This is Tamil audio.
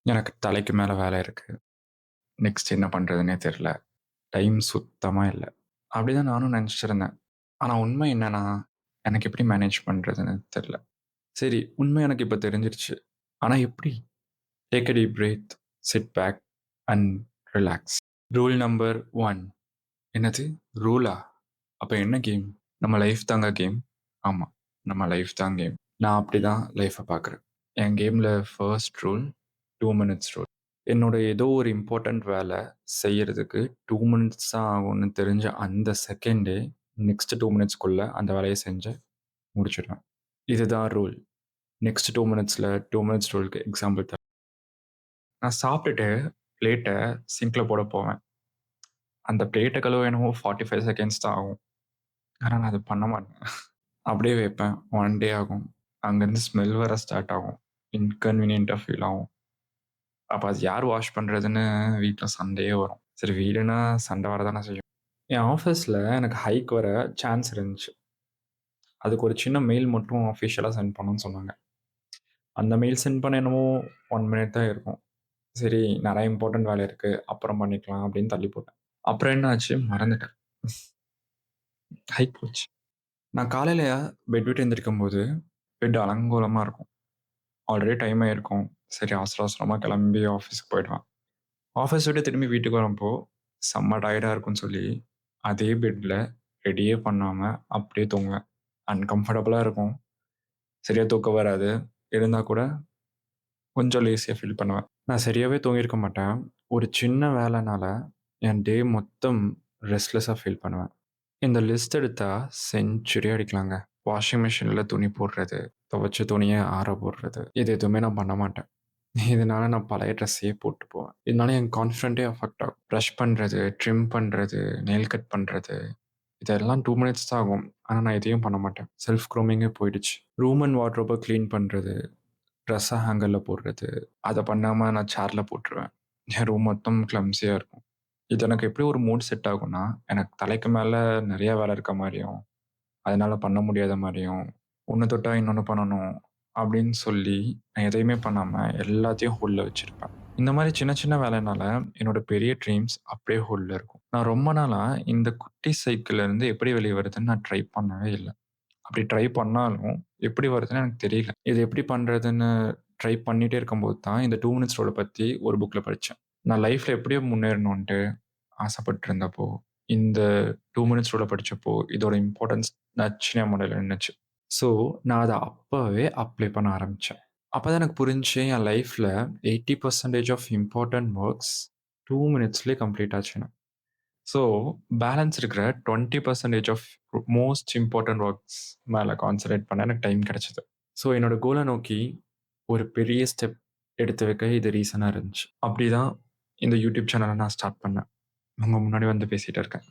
எனக்கு தலைக்கு மேல வேலை இருக்கு. நெக்ஸ்ட் என்ன பண்றதுன்னே தெரியல. டைம் சுத்தமா இல்ல. அப்படிதான் நானும் நெனச்சிருந்தேன். ஆனா உண்மை என்னன்னா, எனக்கு எப்படி மேனேஜ் பண்றதுன்னு தெரியல. சரி, உண்மை எனக்கு இப்ப தெரிஞ்சிருச்சு. ஆனா எப்படி? Take a deep breath, sit back and relax. Rule number 1. என்னது? ரூலா? அப்ப என்ன கேம்? நம்ம லைஃப் தாங்க கேம். ஆமா, நம்ம லைஃப் தான் கேம். நான் அப்படிதான் லைஃப்ப பார்க்குறேன். என் கேம்ல ஃபர்ஸ்ட் ரூல் 2 மினிட்ஸ் ரூல். என்னோட ஏதோ ஒரு இம்பார்ட்டன்ட் வேலை செய்யறதுக்கு 2 மினிட்ஸ் தான் ஆகும்னு தெரிஞ்ச அந்த செகண்டே, நெக்ஸ்ட் 2 மினிட்ஸ்க்குள்ள அந்த வேலைய செஞ்சு முடிச்சுடுவேன். இதுதான் ரூல். நெக்ஸ்ட் 2 மினிட்ஸ்ல 2 மினிட்ஸ் ரூலுக்கு எக்ஸாம்பிள் தரேன். நான் சாப்பிட்டுட்டு பிளேட்ட சிங்க்ல போட போவேன். அந்த பிளேட்ட கழுவ என்னமோ 45 செகண்ட்ஸ் தான் ஆகும். ஆனா நான் அத பண்ண மாட்டேன். அப்படியே வைப்பேன். 1 டே ஆகும். அங்கருந்து ஸ்மெல் வர ஸ்டார்ட் ஆகும். இன்கன்வீனியன்ட்டா ஃபீல் ஆகும். அப்ப அது யார் வாஷ் பண்றதுன்னு வீட்ல சண்டையே வரும். சரி, வீடுனா சண்டை வரதானே செய்யும். என் ஆஃபீஸ்ல எனக்கு ஹைக் வர சான்ஸ் இருந்துச்சு. அதுக்கு ஒரு சின்ன மெயில் மட்டும் அஃபிஷியலா சென்ட் பண்ணணும்னு சொன்னாங்க. அந்த மெயில் சென்ட் பண்ண என்னமோ 1 மினிட் தான் இருக்கும். சரி, நெறைய இம்பார்ட்டன்ட் வேலை இருக்கு. அப்புறம் பண்ணிக்கலாம் அப்படின்னு தள்ளி போட்டேன். அப்புறம் என்ன ஆச்சு? மறந்துட்டேன். ஹைக் போச்சு. நான் காலையில பெட் விட்டு எந்திரிக்கும்போது, பெட் அலங்கோலமா இருக்கும். ஆல்ரெடி டைம் ஆயிருக்கும். சரி, அவசர அவசரமா கிளம்பி ஆஃபீஸ்க்கு போயிடுவேன். ஆஃபீஸ் விட்டு திரும்பி வீட்டுக்கு வரப்போ, செம்ம டயர்டா இருக்குன்னு சொல்லி, அதே பெட்ல ரெடியே பண்ணாம அப்படியே தூங்குவேன். அன்கம்ஃபர்டபுளா இருக்கும். சரியா தூக்கம் வராது. இருந்தா கூட கொஞ்சம் லேசியா ஃபீல் பண்ணுவேன். நான் சரியாவே தூங்கியிருக்க மாட்டேன். ஒரு சின்ன வேலைனால என் டே மொத்தம் ரெஸ்ட்லெஸ்ஸா ஃபீல் பண்ணுவேன். இந்த லிஸ்ட் எடுத்தா செஞ்சுரி அடிக்கலாங்க. வாஷிங் மிஷின்ல துணி போடுறது, துவைச்ச துணிய ஆற போடுறது, இது எதுவுமே நான் பண்ண மாட்டேன். இதனால நான் பழைய ட்ரெஸ்ஸையே போட்டு போவேன். இதனால என் கான்ஃபிடென்ட்டே அஃபெக்ட் ஆகும். பிரஷ் பண்றது, ட்ரிம் பண்றது, நெயில் கட் பண்றது, இதெல்லாம் 2 மினிட்ஸ் தான் ஆகும். ஆனா நான் எதையும் பண்ண மாட்டேன். செல்ஃப் க்ரூமிங்கே போயிடுச்சு. ரூம் அண்ட் வார்ட்ரோப கிளீன் பண்றது, ட்ரெஸ்ஸ ஹேங்கர்ல போடுறது, அத பண்ணாம நான் சேர்ல போட்டுருவேன். என் ரூம் மொத்தம் கிளம்ஸியா இருக்கும். இது எனக்கு எப்படி ஒரு மூட் செட் ஆகும்னா, எனக்கு தலைக்கு மேல நெறைய வேலை இருக்க மாரியும், அதனால பண்ண முடியாத மாரியும், ஒண்ணு தொட்டா இன்னொன்னு பண்ணணும் அப்படின்னு சொல்லி, நான் எதையுமே பண்ணாம எல்லாத்தையும் ஹோல்ட்ல வச்சிருப்பேன். இந்த மாரி சின்ன சின்ன வேலைனால என்னோட பெரிய ட்ரீம்ஸ் அப்படியே ஹோல்ட்ல இருக்கும். நான் ரொம்ப நாளா இந்த குட்டி சைக்கிள்ல இருந்து எப்படி வெளிய வரதுன்னு நான் ட்ரை பண்ணவே இல்ல. அப்படி ட்ரை பண்ணாலும் எப்படி வருதுன்னு எனக்கு தெரியல. இது எப்படி பண்றதுன்னு ட்ரை பண்ணிட்டே இருக்கும்போது தான் இந்த 2 மினிட்ஸ் ரூல பத்தி ஒரு புக்ல படிச்சேன். நான் லைஃப்ல எப்படியோ முன்னேறணுன்ட்டு ஆசைப்பட்டிருந்தப்போ, இந்த 2 மினிட்ஸ் ரூல படிச்சப்போ, இதோட இம்பார்ட்டன்ஸ் நச்சுன்னு என் மண்டையில நின்னுச்சு. ஸோ, நான் அத அப்பவே அப்ளை பண்ண ஆரம்பிச்சேன். அப்பதான் எனக்கு புரிஞ்சுச்சு, என் லைஃப்ல 80% ஆஃப் இம்பார்ட்டன்ட் வொர்க்ஸ் 2 மினிட்ஸ்லயே கம்ப்ளீட் ஆச்சுன்னு. ஸோ, பேலன்ஸ் இருக்கிற 20% ஆஃப் மோஸ்ட் இம்பார்ட்டன்ட் வொர்க்ஸ் மேல கான்சன்ட்ரேட் பண்ண எனக்கு டைம் கிடைச்சது. ஸோ, என்னோட கோல நோக்கி ஒரு பெரிய ஸ்டெப் எடுத்து வைக்க இது ரீசனா இருந்துச்சு. அப்படிதான் இந்த யூடியூப் சேனல நான் ஸ்டார்ட் பண்ணேன். உங்க முன்னாடி வந்து பேசிட்டு இருக்கேன்.